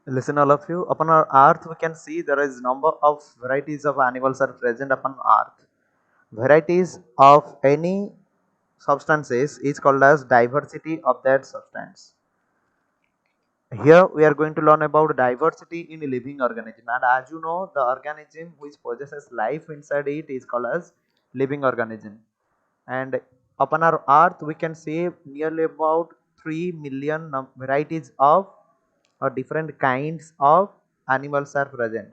Listen, all of you. Upon our earth, we can see there is number of varieties of animals are present upon earth. Varieties of any substances is called as diversity of that substance. Here we are going to learn about diversity in a living organism, and as you know, the organism which possesses life inside it is called as living organism. And upon our earth we can see nearly about 3 million varieties of or different kinds of animals are present.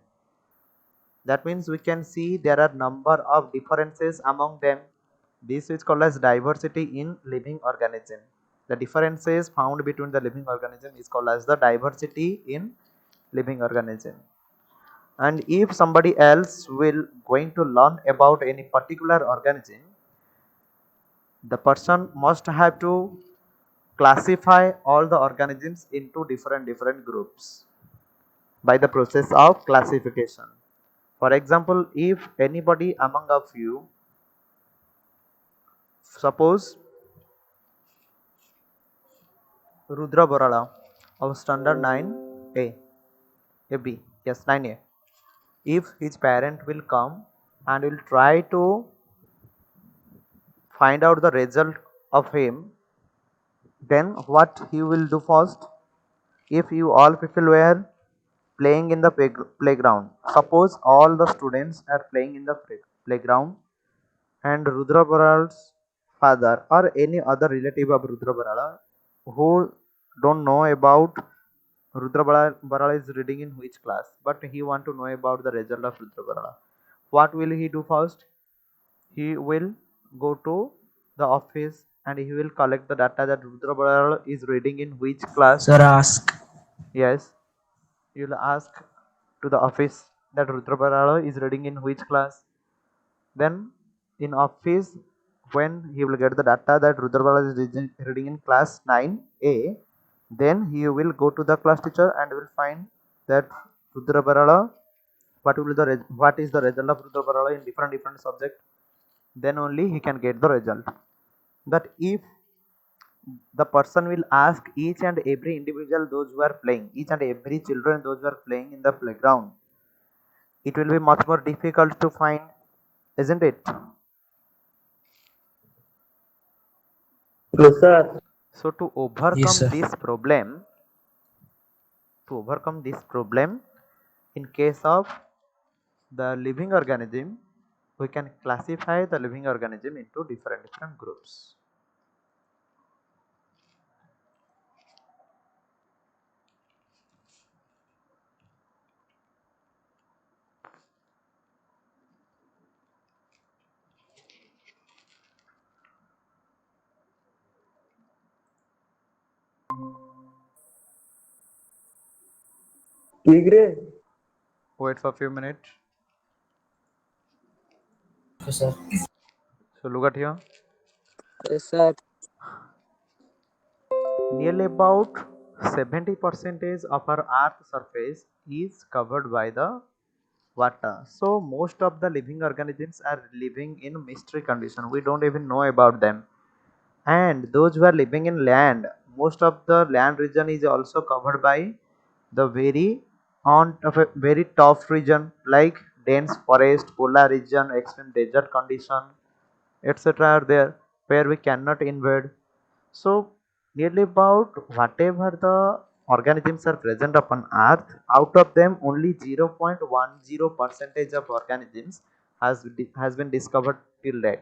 That means we can see there are number of differences among them. This is called as diversity in living organism. The differences found between the living organism is called as the diversity in living organism. And if somebody else will going to learn about any particular organism, the person must have to classify all the organisms into different groups by the process of classification. For example, if anybody among of you, suppose Rudra Borala of standard 9A, a B, yes 9A, if his parent will come and will try to find out the result of him, then what he will do first? If you all people were playing in the playground, suppose all the students are playing in the playground, and Rudra Baral's father or any other relative of Rudra Barala who don't know about Rudra Barala is reading in which class, but he want to know about the result of Rudra Barala. What will he do first? He will go to the office and he will collect the data that Rudra Barala is reading in which class. Sir, ask. Yes, you will ask to the office that Rudra Barala is reading in which class. Then in office, when he will get the data that Rudra Barala is reading in class 9A, then he will go to the class teacher and will find that Rudra Barala, what is the result of Rudra Barala in different subject. Then only he can get the result. But if the person will ask each and every individual, those who are playing, each and every children those who are playing in the playground, it will be much more difficult to find, isn't it? Yes, sir. So Yes, sir. to overcome this problem, in case of the living organism, we can classify the living organism into different groups. ठीक रे. Wait for a few minutes. Yes, sir. So look at here. Yes, sir. Nearly about 70% of our earth surface is covered by the water. So most of the living organisms are living in mystery condition. We don't even know about them. And those who are living in land, most of the land region is also covered by the very on of a very tough region like dense forest, polar region, extreme desert condition, etc. are there where we cannot invade. So nearly about whatever the organisms are present upon earth, out of them only 0.10 percentage of organisms has been discovered till date.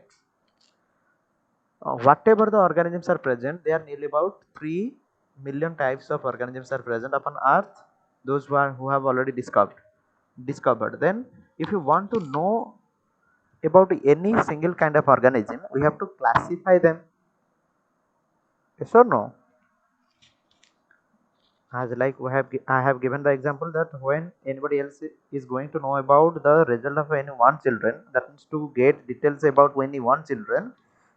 Whatever the organisms are present, there are nearly about 3 million types of organisms are present upon earth, those who have already discovered. Then if you want to know about any single kind of organism, we have to classify them. Yes or no? As like I have given the example that when anybody else is going to know about the result of any one children, that means to get details about any one children,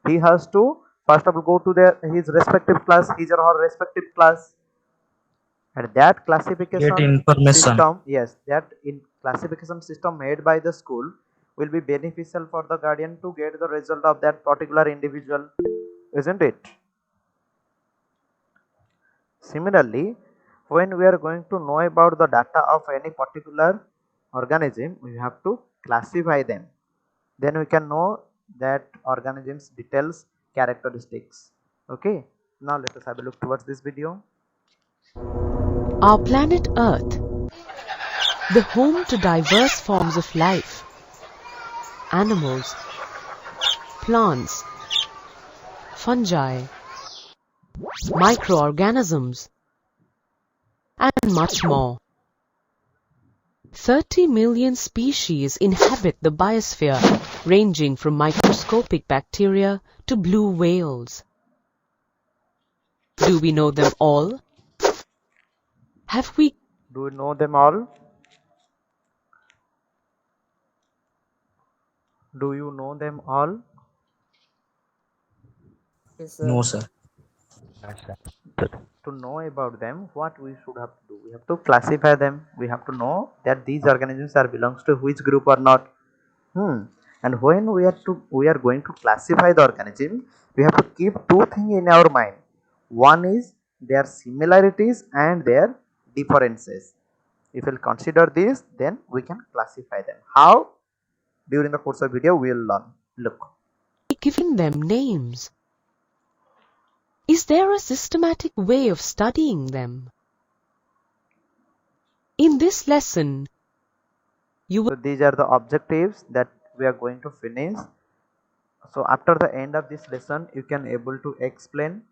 he has to first of all go to his respective class, his or her respective class, and that Get classification information. system, yes, that in classification system made by the school will be beneficial for the guardian to get the result of that particular individual, isn't it? Similarly, when we are going to know about the data of any particular organism, we have to classify them. Then we can know that organisms details, characteristics. Okay, now let us have a look towards this video. Our planet Earth, the home to diverse forms of life, animals, plants, fungi, microorganisms, and much more. 30 million species inhabit the biosphere, ranging from microscopic bacteria to blue whales. Do we know them all? Have we Do you know them all? Do you know them all? Yes, sir. No, sir. To know about them, what we should have to do? We have to classify them. We have to know that these organisms are belongs to which group or not. And when we are going to classify the organism, we have to keep two things in our mind. One is their similarities and their differences. If we'll consider this, then we can classify them. How? During the course of video, we will learn. Look. given them names? Is there a systematic way of studying them? In this lesson, you will So these are the objectives that we are going to finish. So after the end of this lesson, you can able to explain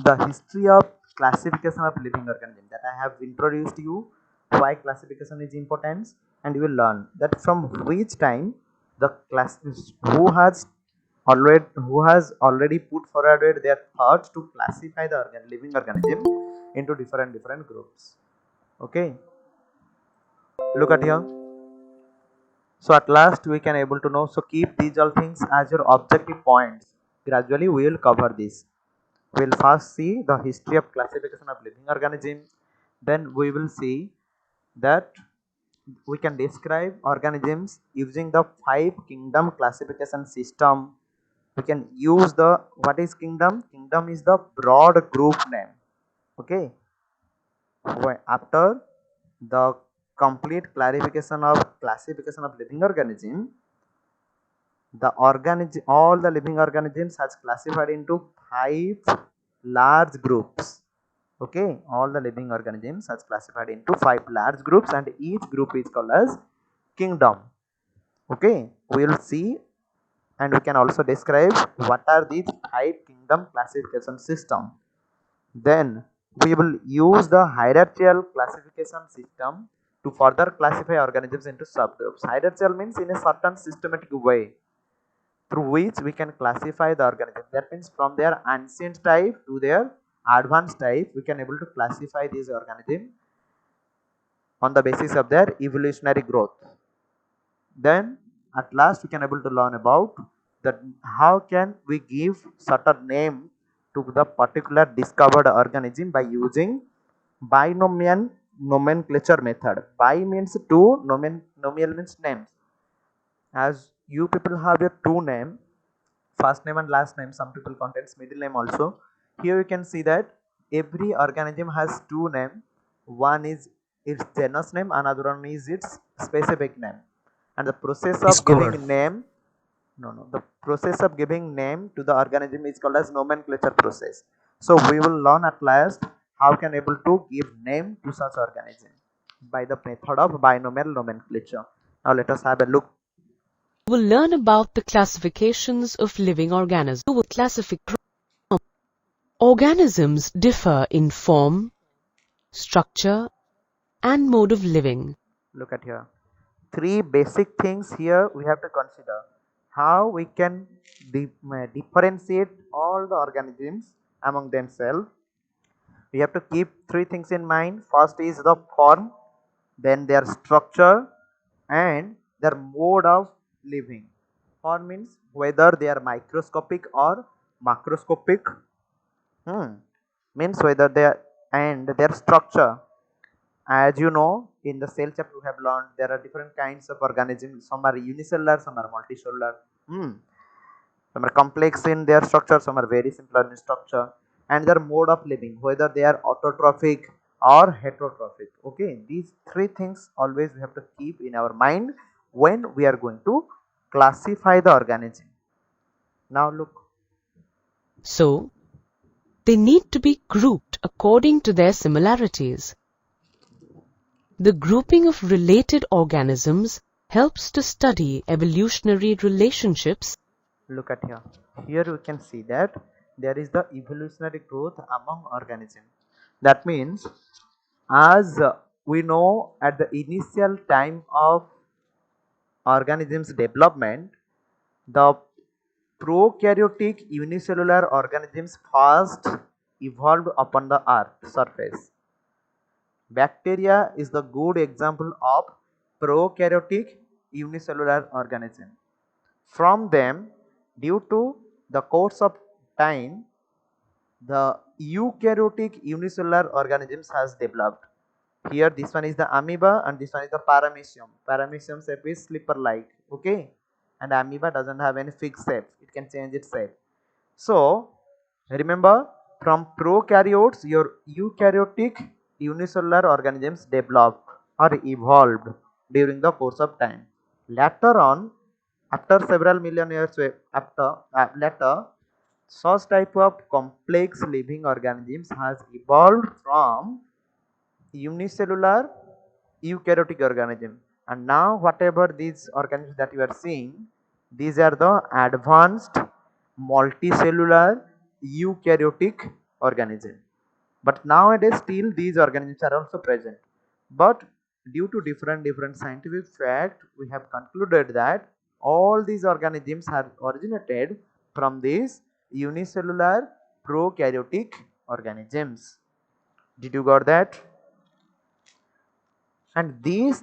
the history of classification of living organism that I have introduced you, why classification is important, and you will learn that from which time the class who has already put forward their thoughts to classify the living organism into different groups. Okay, look at here. So at last we can able to know. So keep these all things as your objective points. Gradually we will cover this. We will first see the history of classification of living organism. Then we will see that we can describe organisms using the 5 kingdom classification system. We can use the, what is kingdom? Kingdom is the broad group name. Okay. After the complete clarification of classification of living organism, all the living organisms has classified into 5 large groups. Okay, all the living organisms has classified into 5 large groups, and each group is called as kingdom. Okay, we will see, and we can also describe what are these 5 kingdom classification system. Then we will use the hierarchical classification system to further classify organisms into subgroups. Hierarchical means in a certain systematic way through which we can classify the organism. That means from their ancient type to their advanced type, we can able to classify these organisms on the basis of their evolutionary growth. Then at last we can able to learn about that how can we give certain name to the particular discovered organism by using binomial nomenclature method. Bi means two, nomial means names. As you people have your two name, first name and last name, some people contains middle name also. Here you can see that every organism has two name. One is its genus name, another one is its specific name. And the process of Discovered. giving name, the process of giving name to the organism is called as nomenclature process. So we will learn at last how can able to give name to such organism by the method of binomial nomenclature. Now let us have a look. will learn about the classifications of living organisms. You will classify organisms differ in form, structure, and mode of living. Look at here. 3 basic things here we have to consider. How we can differentiate all the organisms among themselves. We have to keep 3 things in mind. First is the form, then their structure, and their mode of living. Form means whether they are microscopic or macroscopic. Means whether they are, and their structure. As you know, in the cell chapter we have learned there are different kinds of organisms. Some are unicellular, some are multicellular. Some are complex in their structure, some are very simple in structure. And their mode of living, whether they are autotrophic or heterotrophic. Okay, these three things always we have to keep in our mind when we are going to classify the organism. Now look, So, they need to be grouped according to their similarities. The grouping of related organisms helps to study evolutionary relationships. look at here. Here you can see that there is the evolutionary growth among organisms. That means as we know at the initial time of organisms development, the prokaryotic unicellular organisms first evolved upon the earth surface. Bacteria is the good example of prokaryotic unicellular organism. From them, due to the course of time, the eukaryotic unicellular organisms has developed. Here this one is the amoeba and this one is the paramecium. Paramecium shape is slipper like, okay, and amoeba doesn't have any fixed shape, it can change its shape. So remember, from prokaryotes your eukaryotic unicellular organisms developed or evolved during the course of time. Later on, after several million years later, such type of complex living organisms has evolved from unicellular eukaryotic organism, and now whatever these organisms that you are seeing, these are the advanced multicellular eukaryotic organism. But nowadays still these organisms are also present, but due to different scientific fact, we have concluded that all these organisms have originated from these unicellular prokaryotic organisms. Did you got that? And these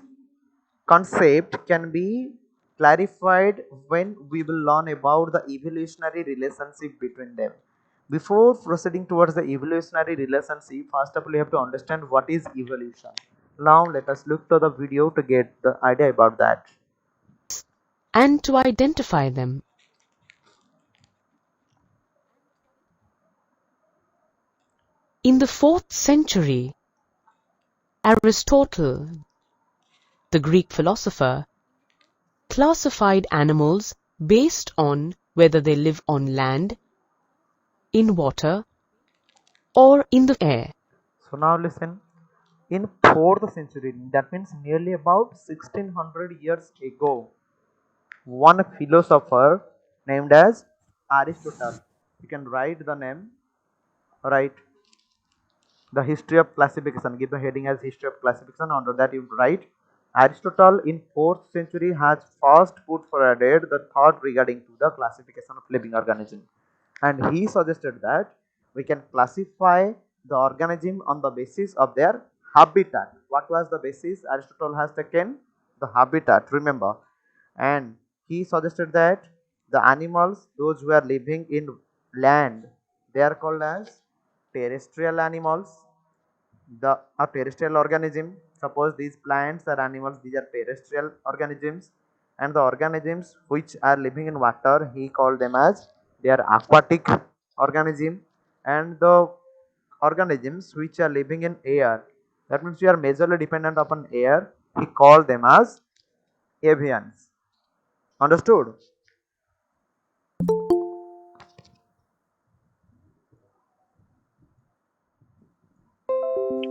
concept can be clarified when we will learn about the evolutionary relationship between them. Before proceeding towards the evolutionary relationship, first of all you have to understand what is evolution. Now let us look to the video to get the idea about that. And to identify them. In the 4th century, Aristotle, the Greek philosopher, classified animals based on whether they live on land, in water, or in the air. So now listen, in 4th century, that means nearly about 1600 years ago, one philosopher named as Aristotle. You can write the name, write the history of classification, give the heading as history of classification. Under that you write Aristotle in 4th century has first put forward the thought regarding to the classification of living organism, and he suggested that we can classify the organism on the basis of their habitat. What was the basis Aristotle has taken? The habitat, remember. And he suggested that the animals, those who are living in land, they are called as terrestrial animals. The a terrestrial organism, suppose these plants or animals, these are terrestrial organisms, and the organisms which are living in water, he called them as they are aquatic organism, and the organisms which are living in air, that means we are majorly dependent upon air, he called them as avians. Understood?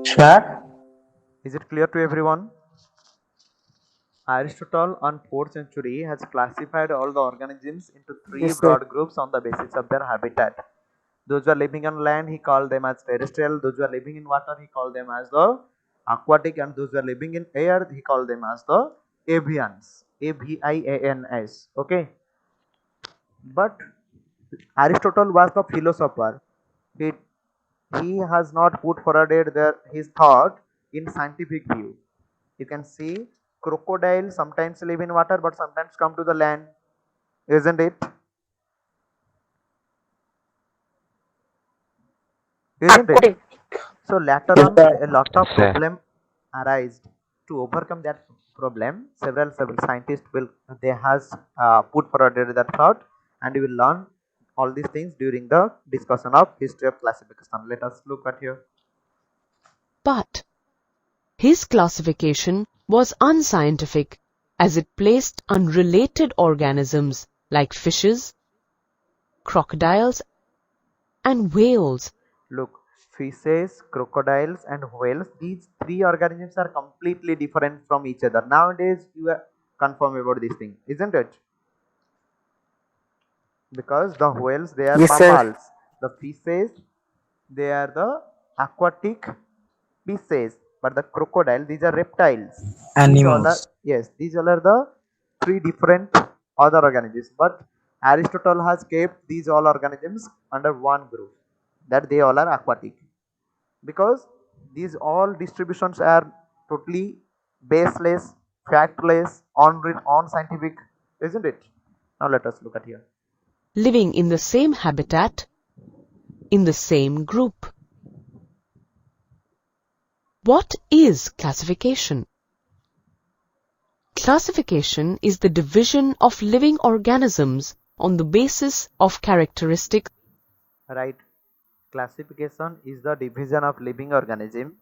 Sir? Is it clear to everyone? Aristotle on 4th century has classified all the organisms into three Yes, sir. broad groups on the basis of their habitat. Those who are living on land, he called them as terrestrial. Those who are living in water, he called them as the aquatic, and those who are living in air, he called them as the avians. Avians. Okay. But Aristotle was the philosopher. He he has not put forwarded his thought in scientific view. You can see crocodiles sometimes live in water but sometimes come to the land, isn't it? Isn't it? So later Yes, on sir. a lot of Yes, sir. problem arise. To overcome that problem, several scientists will they has put forward that thought, and we will learn all these things during the discussion of history of classification. Let us look at here. But his classification was unscientific as it placed unrelated organisms like fishes, crocodiles, and whales. Look, fishes, crocodiles, and whales, these three organisms are completely different from each other. Nowadays, you are confirm about this thing, isn't it? Because the whales, they are Yes, sir. mammals. The fishes, they are the aquatic species. But the crocodile, these are reptiles. These all are, Animals. yes, these all are the three different other organisms. But Aristotle has kept these all organisms under one group, that they all are aquatic, because these all distributions are totally baseless, factless, unscientific, isn't it? Now let us look at here. Living in the same habitat, in the same group. What is classification? Classification is the division of living organisms on the basis of characteristics. Right. Classification is the division of living organism.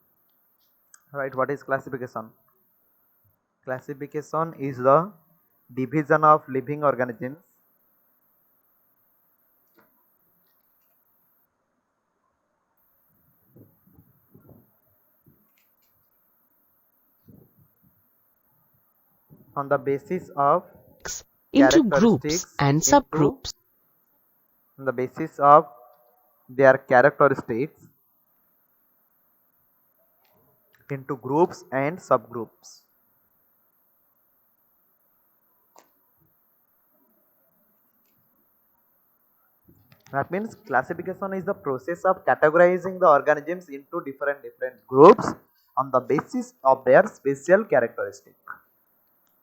Right. What is classification? Classification is the division of living organisms on the basis of Into groups characteristics and subgroups. on the basis of their characteristics into groups and subgroups. That means classification is the process of categorizing the organisms into different groups on the basis of their special characteristic,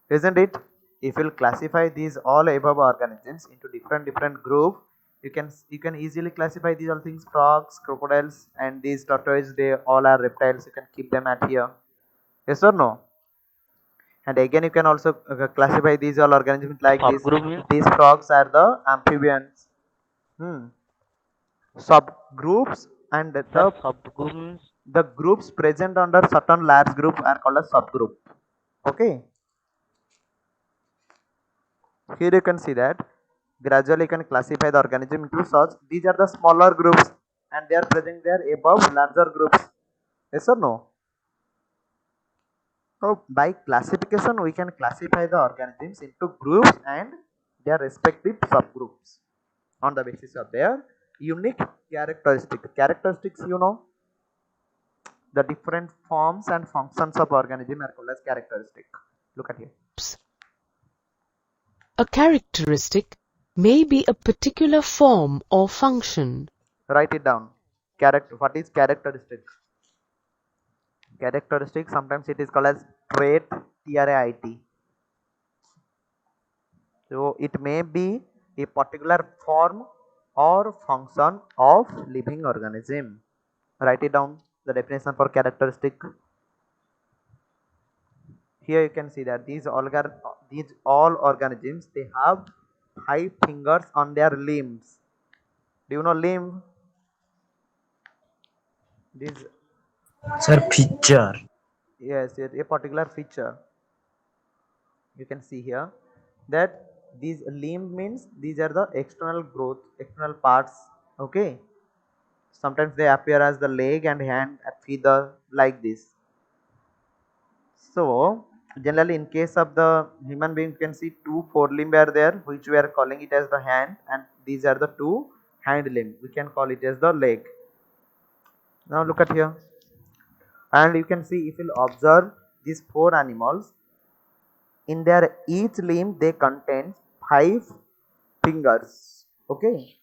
isn't it? If you classify these all above organisms into different group, you can easily classify these all things: frogs, crocodiles, and these tortoises, they all are reptiles. You can keep them at here, yes or no? And again, you can also classify these all organisms like this. Subgroup means These frogs are the amphibians. Subgroups, and subgroup means the groups present under certain large group are called as subgroup. Okay. Here you can see that gradually you can classify the organism into such. These are the smaller groups and they are present there above larger groups. Yes or no? So by classification we can classify the organisms into groups and their respective subgroups on the basis of their unique characteristics. Characteristics, you know, the different forms and functions of organism are called as characteristic. Look at here. A characteristic may be a particular form or function. Write it down. What is characteristic? Characteristic, sometimes it is called as trait, T-R-A-I-T. So it may be a particular form or function of living organism. Write it down, the definition for characteristic. Here you can see that these all organisms, they have 5 fingers on their limbs. Do you know limb? This, Sir, picture. yes, a particular feature. You can see here that these limb means these are the external external parts. Okay. Sometimes they appear as the leg and hand and feather like this. So generally in case of the human being, you can see 2 forelimb are there, which we are calling it as the hand, and these are the 2 hind limb, we can call it as the leg. Now look at here, and you can see, if you observe these 4 animals, in their each limb they contain 5 fingers. Okay,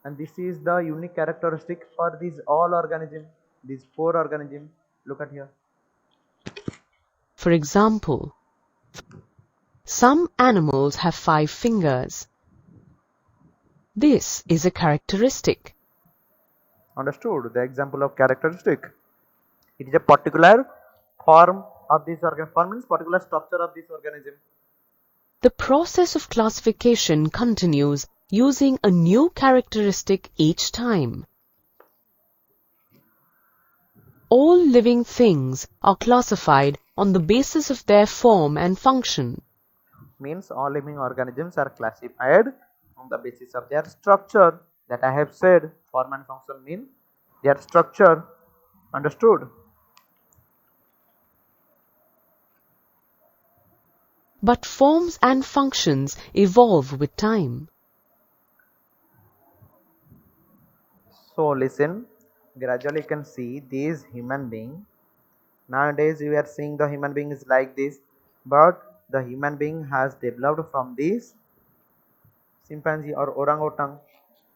and this is the unique characteristic for these all organisms, these 4 organisms. Look at here. For example, some animals have 5 fingers. This is a characteristic. Understood? The example of characteristic. It is a particular form of this form means particular structure of this organism. The process of classification continues using a new characteristic each time. All living things are classified on the basis of their form and function. Means all living organisms are classified on the basis of their structure, that I have said. Form and function mean their structure. Understood? But forms and functions evolve with time. So listen, gradually you can see these human being. Nowadays we are seeing the human being is like this, but the human being has developed from this chimpanzee or orangutan,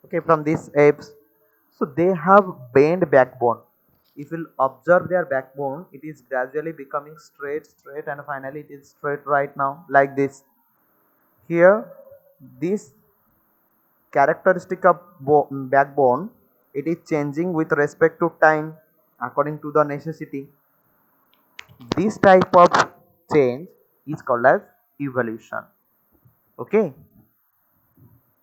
okay, from these apes. So they have bent backbone. If you observe their backbone, it is gradually becoming straight, and finally it is straight right now, like this. Here, this characteristic of backbone, it is changing with respect to time according to the necessity. This type of change is called as evolution. Okay.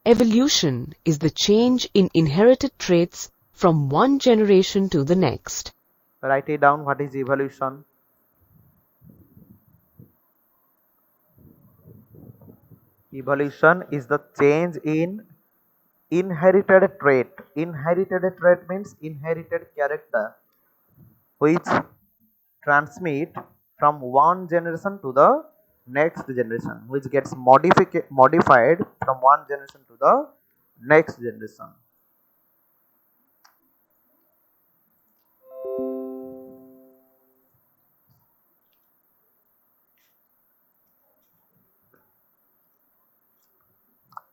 Evolution is the change in inherited traits from one generation to the next. Write it down. What is evolution? Evolution is the change in inherited trait. Inherited trait means inherited character, which transmit from one generation to the next generation, which gets modified from one generation to the next generation.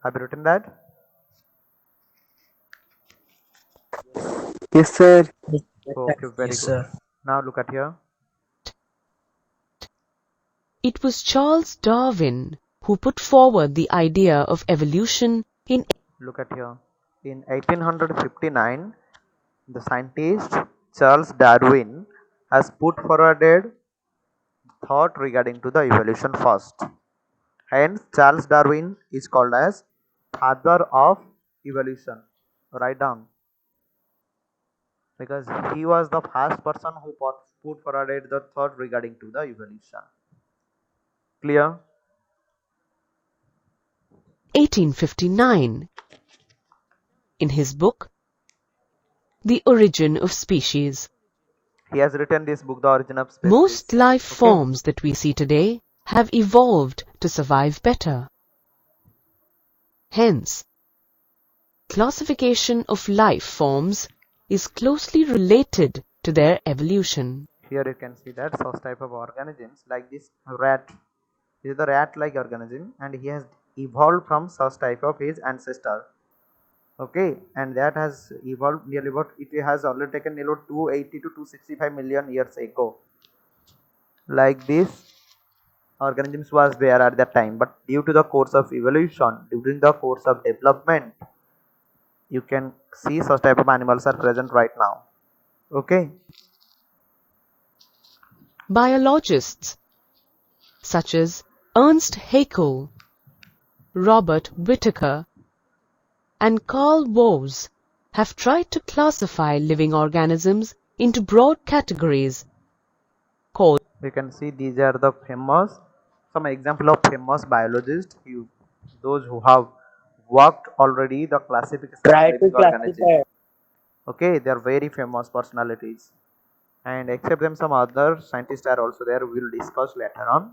Have you written that? Yes, sir. Okay, very Yes, good. sir. Now look at here. It was Charles Darwin who put forward the idea of evolution in Look at here. In 1859, the scientist Charles Darwin has put forwarded thought regarding to the evolution first. Hence, Charles Darwin is called as father of evolution. Write down, because he was the first person who put forwarded the thought regarding to the evolution. Clear? 1859. In his book, The Origin of Species. He has written this book, The Origin of Species. Most life Okay. forms that we see today have evolved to survive better. Hence, classification of life forms is closely related to their evolution. Here you can see that such type of organisms like this rat. This is the rat-like organism, and he has evolved from such type of his ancestor. Okay, and that has evolved nearly about, it has already taken nearly 280 to 265 million years ago. Like this organisms was there at that time, but due to the course of evolution, during the course of development, you can see such type of animals are present right now. Okay. Biologists such as Ernst Haeckel, Robert Whittaker, and Carl Woese have tried to classify living organisms into broad categories called You can see these are the famous, some example of famous biologists, those who have worked already the classification Try of to living classify. organisms. Okay, they are very famous personalities, and except them some other scientists are also there. We will discuss later on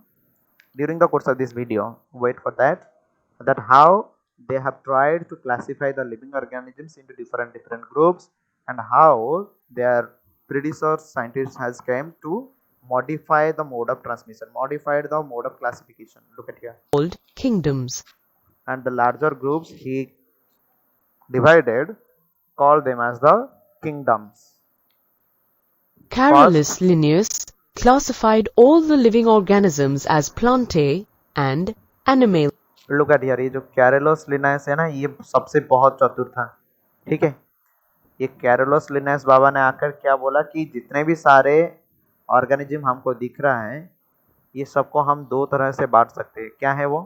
during the course of this video. Wait for that. That how they have tried to classify the living organisms into different groups, and how their predecessors scientists has came to modify the mode of transmission, modified the mode of classification. Look at here. kingdoms. And the larger groups he divided, called them as the kingdoms. Carolus Linnaeus classified all the living organisms as plantae and animal. Look at यार, ये जो Carolus लिनायस है ना, ये सबसे बहुत चतुर था. ठीक है, ये कैरोलस लिनायस बाबा ने आकर क्या बोला कि जितने भी सारे ऑर्गेनिज्म हमको दिख रहा है, ये सबको हम दो तरह से बांट सकते हैं. क्या है वो?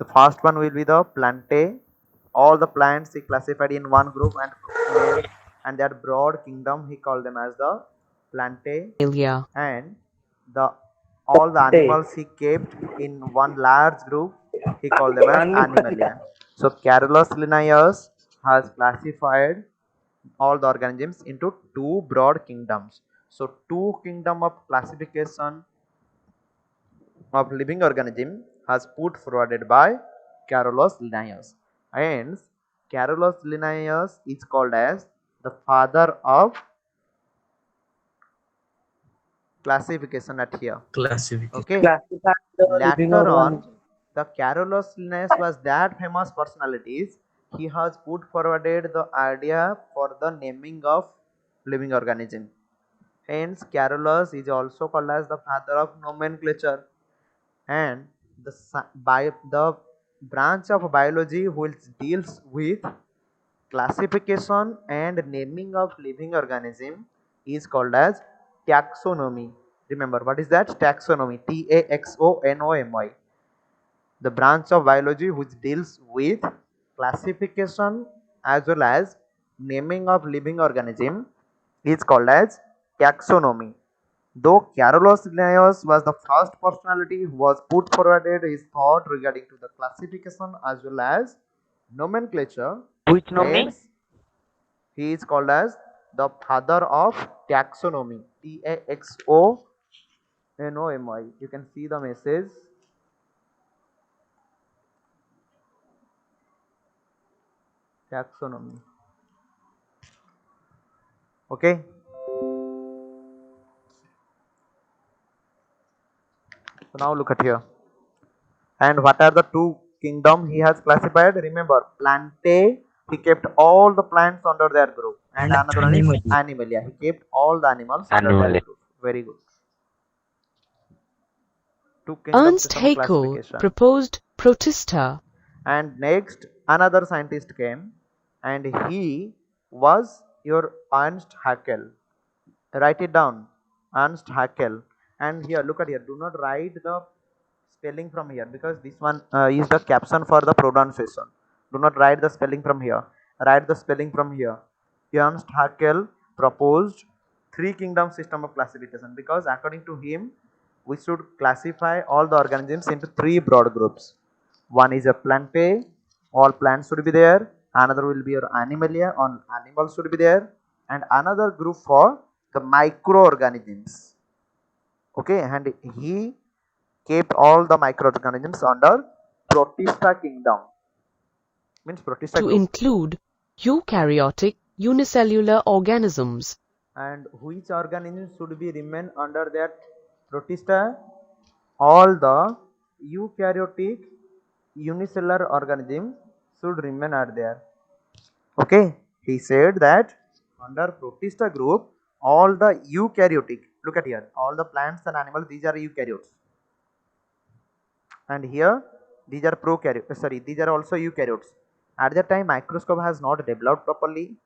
The first one will be the Plantae. All the plants he classified in one group, and that broad kingdom he called them as the Plantae, Animalia. and the all the animals he kept in one large group, he called them as Animalia. So Carolus Linnaeus has classified all the organisms into two broad kingdoms. So two kingdom of classification of living organism has put forwarded by Carolus Linnaeus. Hence, Carolus Linnaeus is called as the father of classification at here. Classification. Okay. Classify the living Later on, organism. the Carolus Linnaeus was that famous personalities. He has put forwarded the idea for the naming of living organism. Hence, Carolus is also called as the father of nomenclature, and the branch of biology which deals with classification and naming of living organism is called as taxonomy. Remember, what is that? Taxonomy. Taxonomy. The branch of biology which deals with classification as well as naming of living organism is called as taxonomy. Though Carolus Linnaeus was the first personality who was put forwarded his thought regarding to the classification as well as nomenclature, Which nomi? hence he is called as the father of taxonomy. Taxonomy. You can see the message. Taxonomy. Okay. So now look at here. And what are the two kingdom he has classified? Remember, Plantae, he kept all the plants under their group, and another one is Animalia. Animalia. He kept all the animals under their Animalia. group. Very good. Two kingdom Ernst system of Haeckel classification. proposed Protista. And next, another scientist came, and he was your Ernst Haeckel. Write it down, Ernst Haeckel. And here, look at here. Do not write the spelling from here because this one is the caption for the pronunciation. Do not write the spelling from here. Write the spelling from here. Ernst Haeckel proposed three kingdom system of classification because according to him, we should classify all the organisms into three broad groups. One is a Plantae, all plants should be there. Another will be your Animalia, all animals should be there. And another group for the microorganisms. Okay, and he kept all the microorganisms under Protista kingdom. Means Protista To group. include eukaryotic unicellular organisms. And which organisms should be remain under that Protista? All the eukaryotic unicellular organisms should remain are there. Okay, he said that under Protista group, all the eukaryotic, look at here, all the plants and animals, these are eukaryotes. And here, these are prokaryotes, these are also eukaryotes. At that time, microscope has not developed properly.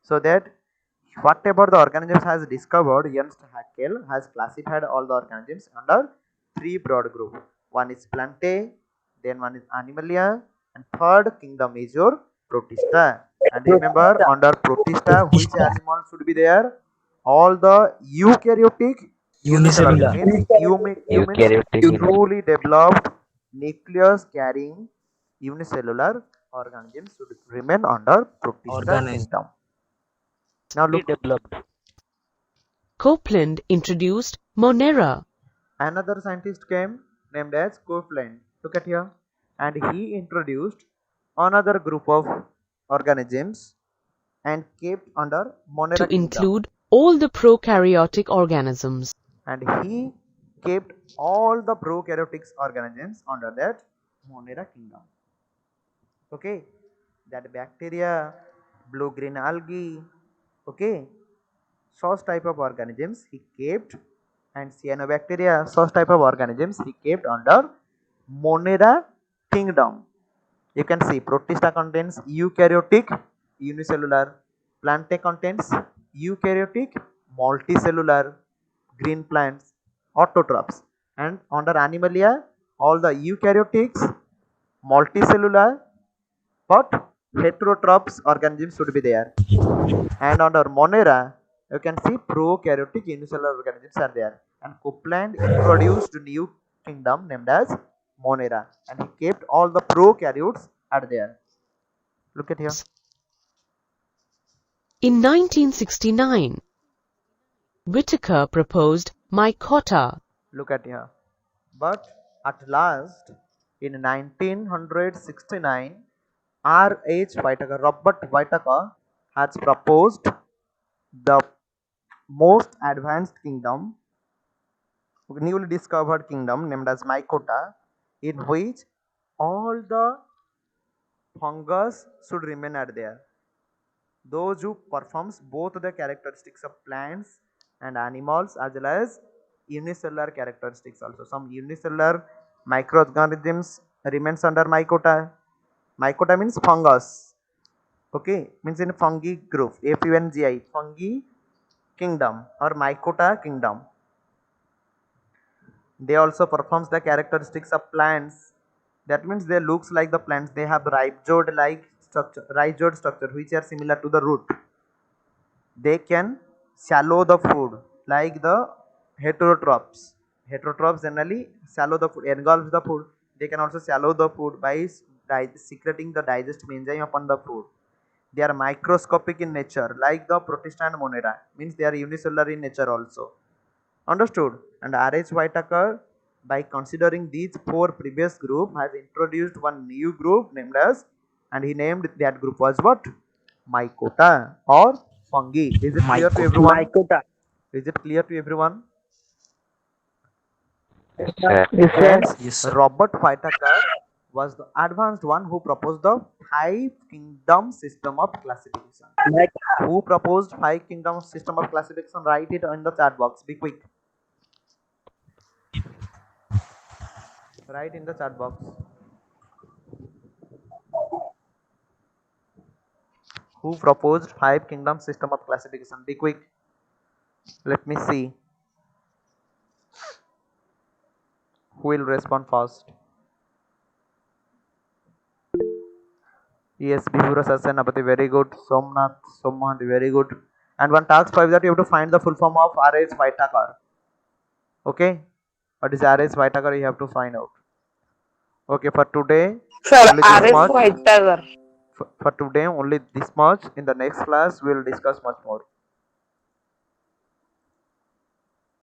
So that whatever the organisms has discovered, Ernst Haeckel has classified all the organisms under three broad groups. One is Plantae, then one is Animalia, and third kingdom is your Protista. And remember, under Protista, which animal should be there? All the eukaryotic unicellular. Unicellular. Means you means Eukaryotic. truly developed nucleus carrying unicellular organisms should remain under Protista Organism. kingdom. Now look, Developed. Copeland introduced Monera. another scientist came named as Copeland. Look at here, and he introduced another group of organisms and kept under Monera To kingdom. include all the prokaryotic organisms. And he kept all the prokaryotic organisms under that Monera kingdom. Okay, that bacteria, blue-green algae, okay, such type of organisms he kept, and cyanobacteria, such type of organisms he kept under Monera kingdom. You can see Protista contains eukaryotic unicellular, Plantae contains eukaryotic multicellular green plants, autotrophs, and under Animalia all the eukaryotics, multicellular but heterotrophs organisms should be there. And under Monera, you can see prokaryotic unicellular organisms are there, and Copeland introduced new kingdom named as Monera, and he kept all the prokaryotes are there. Look at here. In 1969, Whittaker proposed Mycota. Look at here. But at last, in 1969, R.H. Whittaker, Robert Whittaker, has proposed the most advanced kingdom, newly discovered kingdom named as Mycota, in which all the fungus should remain are there. Those who performs both the characteristics of plants and animals as well as unicellular characteristics also. Some unicellular microorganisms remains under Mycota. Mycota means fungus. Okay, means in fungi group, Fungi, fungi kingdom or Mycota kingdom. They also performs the characteristics of plants. That means they looks like the plants. They have rhizoid structure which are similar to the root. They can swallow the food like the heterotrophs. Heterotrophs generally swallow the food, engulf the food. They can also swallow the food by secreting the digestive enzyme upon the food. They are microscopic in nature like the Protista and Monera, means they are unicellular in nature also. Understood? And R.H. Whittaker, by considering these four previous group, has introduced one new group named as, and he named that group was what? Mycota or fungi. Is it clear to everyone? Mycota. Is it clear to everyone? Yes, sir. Hence, Yes, sir. Robert Whittaker was the advanced one who proposed the five kingdom system of classification. Who proposed five kingdom system of classification? Write it in the chat box. Be quick. Write in the chat box. Who proposed five kingdom system of classification? Be quick. Let me see. Who will respond first? Yes, Bihura Sasanapati, very good. Somnath, Sommohanty, very good. And one task 5 that you have to find the full form of R.H. Whittaker. Okay? What is R.H. Whittaker? You have to find out. Okay, for today, Sir, only this R.S. much. Whittaker. For today, only this much. In the next class, we will discuss much more.